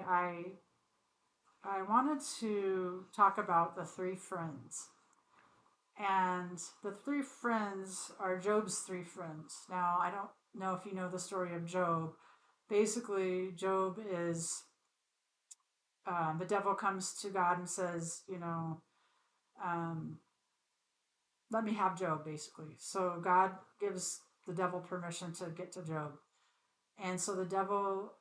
I wanted to talk about the three friends. And the three friends are Job's three friends. Now, I don't know if you know the story of Job. Basically, Job is the devil comes to God and says, um, let me have Job, basically. So God gives the devil permission to get to Job. And so the devil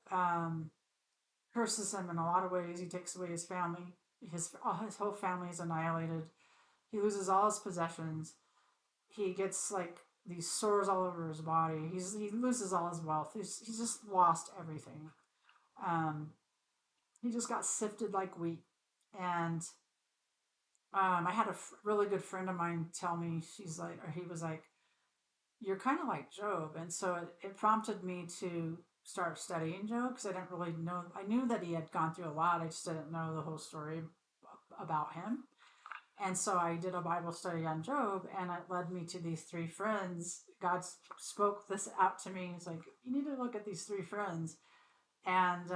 curses him in a lot of ways. He takes away his family. His whole family is annihilated. He loses all his possessions. He gets like these sores all over his body. He loses all his wealth. He's just lost everything. Um, he just got sifted like wheat. And I had a really good friend of mine tell me, she's like, or he was like, you're kind of like Job. And so it prompted me to start studying Job because I didn't really know. I knew that he had gone through a lot. I just didn't know the whole story about him. And so I did a Bible study on Job, and it led me to these three friends. God spoke this out to me. He's like, you need to look at these three friends. And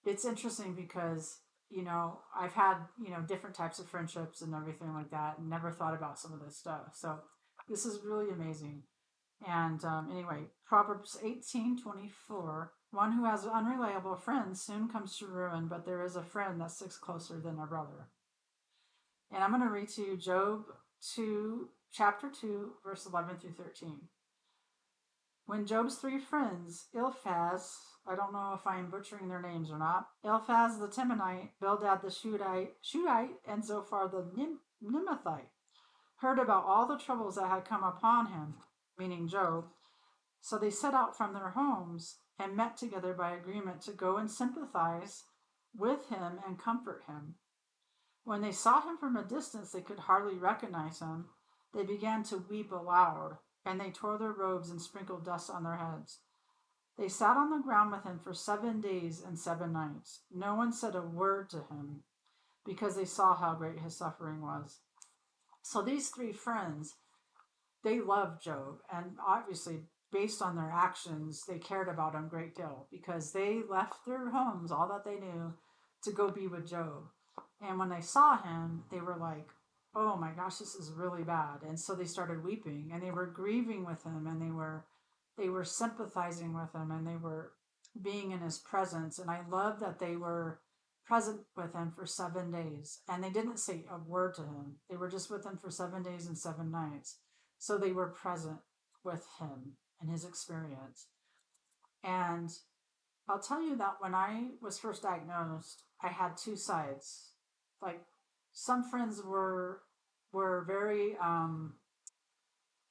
it's interesting because, I've had, different types of friendships and everything like that, and never thought about some of this stuff. So this is really amazing. And anyway, Proverbs 18:24. One who has unreliable friends soon comes to ruin, but there is a friend that sticks closer than a brother. And I'm going to read to you Job 2, chapter 2, verse 11 through 13. When Job's three friends, Eliphaz, I don't know if I'm butchering their names or not, Eliphaz the Timite, Bildad the Shite, and Zophar the Nithite, heard about all the troubles that had come upon him, meaning Job, so they set out from their homes and met together by agreement to go and sympathize with him and comfort him. When they saw him from a distance, they could hardly recognize him. They began to weep aloud, and they tore their robes and sprinkled dust on their heads. They sat on the ground with him for 7 days and 7 nights. No one said a word to him, because they saw how great his suffering was. So these three friends, they loved Job, and obviously, based on their actions, they cared about him a great deal, because they left their homes, all that they knew, to go be with Job. And when they saw him, they were like, oh my gosh, this is really bad. And so they started weeping, and they were grieving with him, and they were sympathizing with him, and they were being in his presence. And I love that they were present with him for 7 days, and they didn't say a word to him. They were just with him for 7 days and 7 nights. So they were present with him and his experience. And I'll tell you that when I was first diagnosed, I had two sides. Like, some friends were very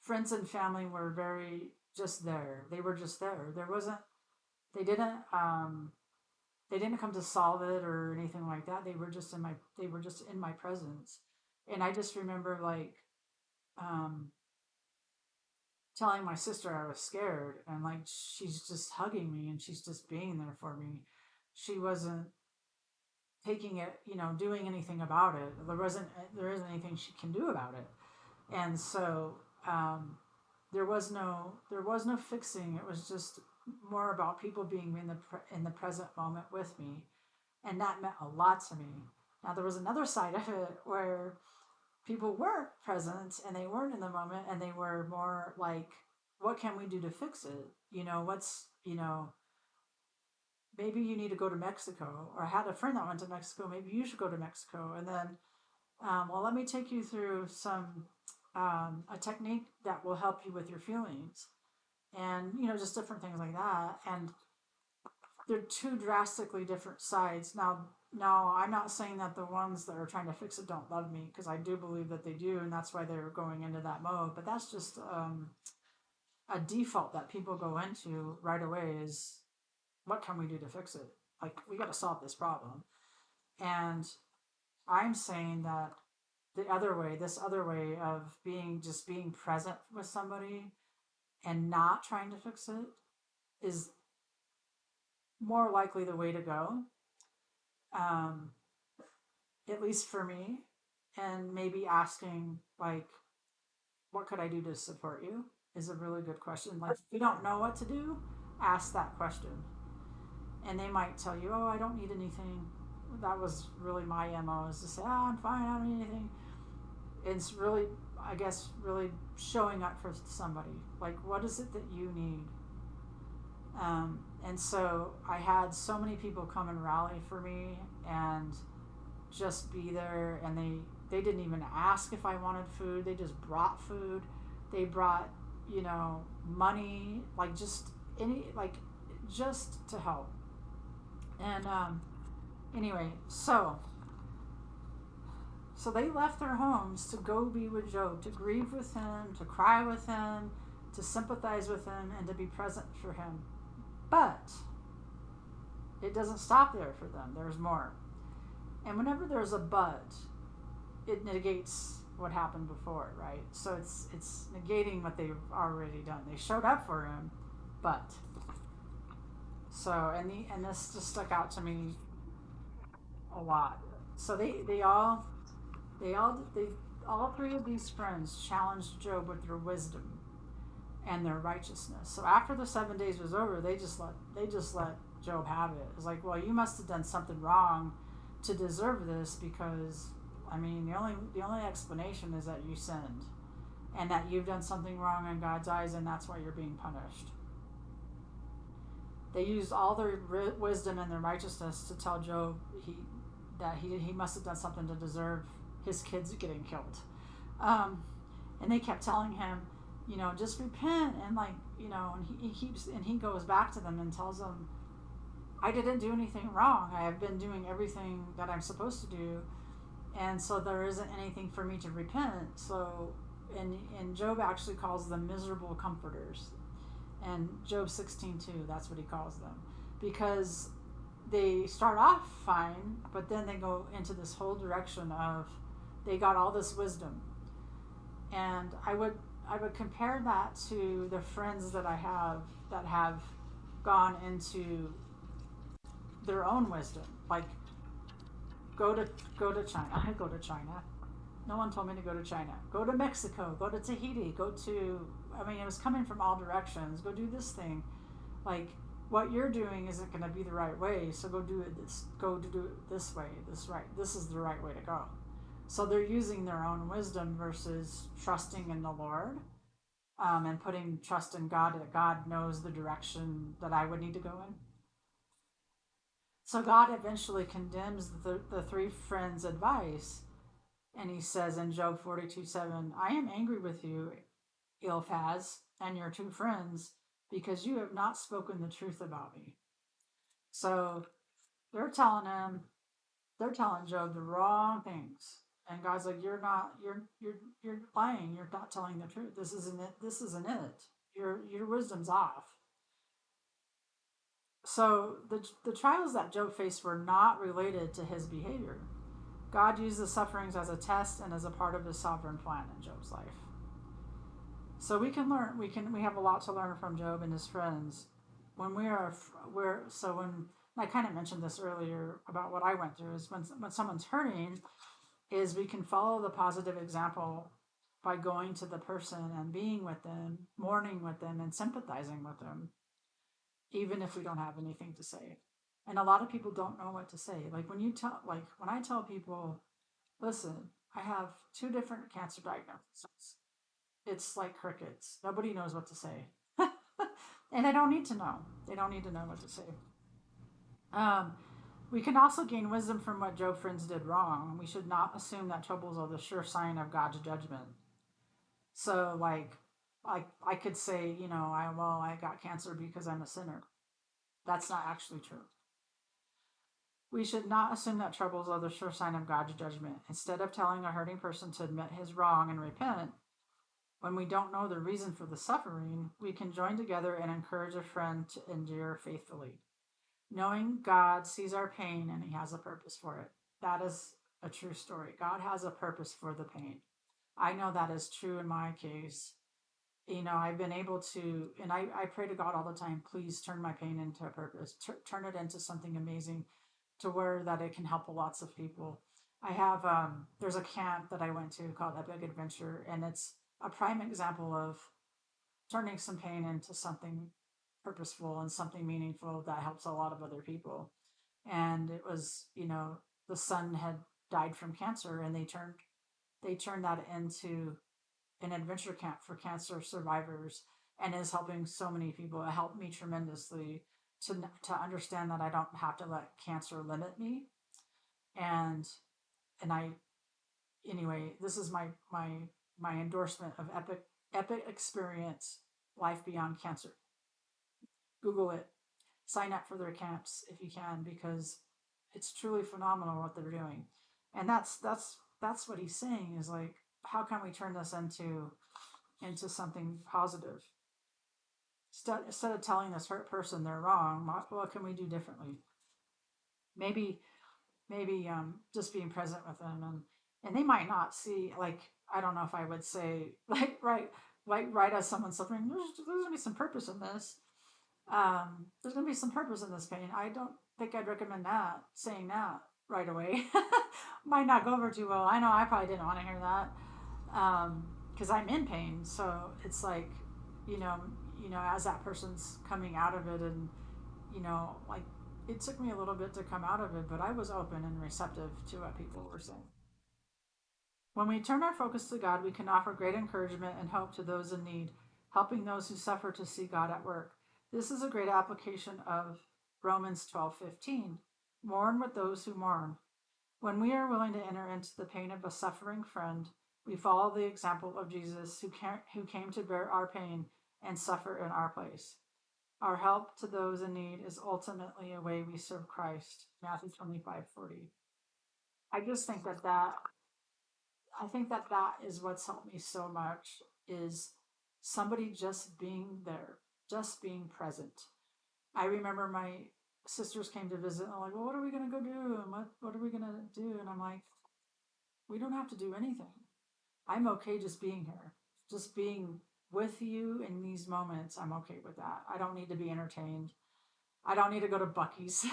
friends and family were very just there. They were just there. There wasn't they didn't they didn't come to solve it or anything like that. They were just in my presence. And I just remember like um telling my sister I was scared, and like she's just hugging me and she's just being there for me. She wasn't taking it, doing anything about it. There isn't anything she can do about it. And so there was no fixing. It was just more about people being in the present moment with me, and that meant a lot to me. Now there was another side of it where people weren't present and they weren't in the moment, and they were more like, what can we do to fix it? What's maybe you need to go to Mexico. Or I had a friend that went to Mexico. Maybe you should go to Mexico. And then, well, let me take you through a technique that will help you with your feelings, and just different things like that. And they're two drastically different sides. Now, I'm not saying that the ones that are trying to fix it don't love me, because I do believe that they do, and that's why they're going into that mode. But that's just a default that people go into right away is, what can we do to fix it? Like, we got to solve this problem. And I'm saying that this other way of being present with somebody and not trying to fix it is more likely the way to go. Um, at least for me. And maybe asking, like, what could I do to support you is a really good question. Like, if you don't know what to do, ask that question. And they might tell you, oh, I don't need anything. That was really my MO, is to say, oh, I'm fine, I don't need anything. It's really, I guess, really showing up for somebody. Like, what is it that you need? And so I had so many people come and rally for me and just be there, and they didn't even ask if I wanted food. They just brought food. They brought, money, like just any, like just to help. And anyway, so they left their homes to go be with Job, to grieve with him, to cry with him, to sympathize with him, and to be present for him. But it doesn't stop there for them. There's more. And whenever there's a but, it negates what happened before, right? So it's negating what they've already done. They showed up for him, but and this just stuck out to me a lot. So they all three of these friends challenged Job with their wisdom and their righteousness. So after the 7 days was over, they just let Job have it. It's like, well, you must have done something wrong to deserve this, because I mean the only explanation is that you sinned and that you've done something wrong in God's eyes, and that's why you're being punished. They used all their wisdom and their righteousness to tell Job he must have done something to deserve his kids getting killed. And they kept telling him, just repent, and and he goes back to them and tells them, I didn't do anything wrong. I have been doing everything that I'm supposed to do, and so there isn't anything for me to repent. So, and Job actually calls them miserable comforters, and Job 16:2, that's what he calls them, because they start off fine, but then they go into this whole direction of they got all this wisdom, and I would compare that to the friends that I have that have gone into their own wisdom, like go to go to China. I go to China. No one told me to go to China. Go to Mexico. Go to Tahiti. Go to. I mean, it was coming from all directions. Go do this thing. Like, what you're doing isn't going to be the right way. So go do it. Go to do it this way. This is the right way to go. So they're using their own wisdom versus trusting in the Lord, and putting trust in God, that God knows the direction that I would need to go in. So God eventually condemns the three friends' advice, and he says in Job 42:7, I am angry with you, Eliphaz, and your two friends, because you have not spoken the truth about me. So they're telling him, they're telling Job the wrong things. And God's like, you're lying. You're not telling the truth. This isn't it. This isn't it. Your wisdom's off. So the trials that Job faced were not related to his behavior. God used the sufferings as a test and as a part of his sovereign plan in Job's life. So we can learn. We have a lot to learn from Job and his friends. When when I kind of mentioned this earlier about what I went through, is when someone's hurting, is we can follow the positive example by going to the person and being with them, mourning with them, and sympathizing with them, even if we don't have anything to say. And a lot of people don't know what to say. When I tell people, listen, I have two different cancer diagnoses. It's like crickets. Nobody knows what to say. And they don't need to know. They don't need to know what to say. Um, we can also gain wisdom from what Job friends did wrong. We should not assume that troubles are the sure sign of God's judgment. So, I could say, I got cancer because I'm a sinner. That's not actually true. We should not assume that troubles are the sure sign of God's judgment. Instead of telling a hurting person to admit his wrong and repent, when we don't know the reason for the suffering, we can join together and encourage a friend to endure faithfully, knowing God sees our pain and he has a purpose for it. That is a true story. God has a purpose for the pain. I know that is true in my case. I've been able to, and I pray to God all the time, please turn my pain into a purpose, turn it into something amazing, to where that it can help lots of people. I have, there's a camp that I went to called Epic Adventure, and it's a prime example of turning some pain into something purposeful and something meaningful that helps a lot of other people. And it was, the son had died from cancer, and they turned that into an adventure camp for cancer survivors, and is helping so many people. It helped me tremendously to understand that I don't have to let cancer limit me. And and I anyway, this is my endorsement of epic experience, life beyond cancer. Google it. Sign up for their camps if you can, because it's truly phenomenal what they're doing. And that's what he's saying, is like, how can we turn this into something positive? Instead of telling this hurt person they're wrong, what can we do differently? Maybe just being present with them, and they might not see, like, I don't know if I would say, right as someone's suffering, there's gonna be some purpose in this. There's gonna be some purpose in this pain. I don't think I'd recommend that, saying that right away. Might not go over too well. I know I probably didn't want to hear that, because I'm in pain. So it's like, you know, as that person's coming out of it, and like, it took me a little bit to come out of it, but I was open and receptive to what people were saying. When we turn our focus to God, we can offer great encouragement and hope to those in need, helping those who suffer to see God at work. This is a great application of Romans 12:15. Mourn with those who mourn. When we are willing to enter into the pain of a suffering friend, we follow the example of Jesus, who came to bear our pain and suffer in our place. Our help to those in need is ultimately a way we serve Christ. Matthew 25:40. I just think that is what's helped me so much, is somebody just being there, just being present. I remember my sisters came to visit, and they're like, well, what are we going to go do? And what are we going to do? And I'm like, we don't have to do anything. I'm okay just being here, just being with you in these moments. I'm okay with that. I don't need to be entertained. I don't need to go to Buc-ee's.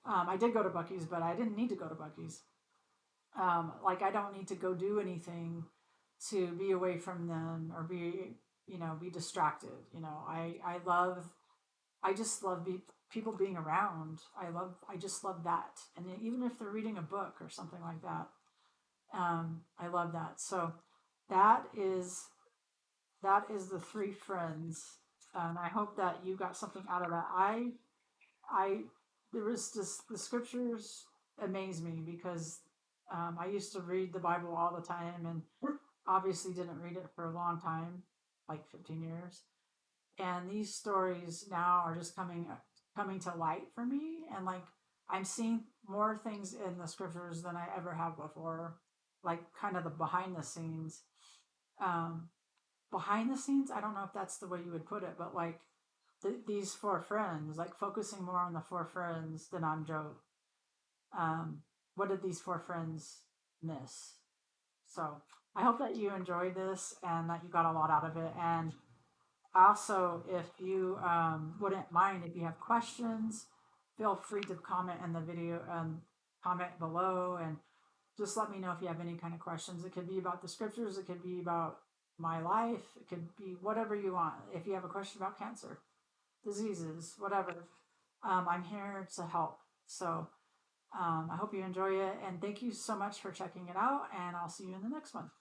I did go to Buc-ee's, but I didn't need to go to Buc-ee's. Like, I don't need to go do anything to be away from them, or be distracted. I just love people being around. I just love that. And even if they're reading a book or something like that, I love that. So that is the three friends. And I hope that you got something out of that. I there was just, the scriptures amaze me, because I used to read the Bible all the time, and obviously didn't read it for a long time, like 15 years. And these stories now are just coming to light for me, and like, I'm seeing more things in the scriptures than I ever have before, like, kind of the behind the scenes. Um, Behind the scenes, I don't know if that's the way you would put it, but like, these four friends, like, focusing more on the four friends than on Job. What did these four friends miss? So I hope that you enjoyed this and that you got a lot out of it. And also, if you wouldn't mind, if you have questions, feel free to comment in the video, comment below, and just let me know if you have any kind of questions. It could be about the scriptures, it could be about my life, it could be whatever you want. If you have a question about cancer, diseases, whatever, I'm here to help. So I hope you enjoy it, and thank you so much for checking it out, and I'll see you in the next one.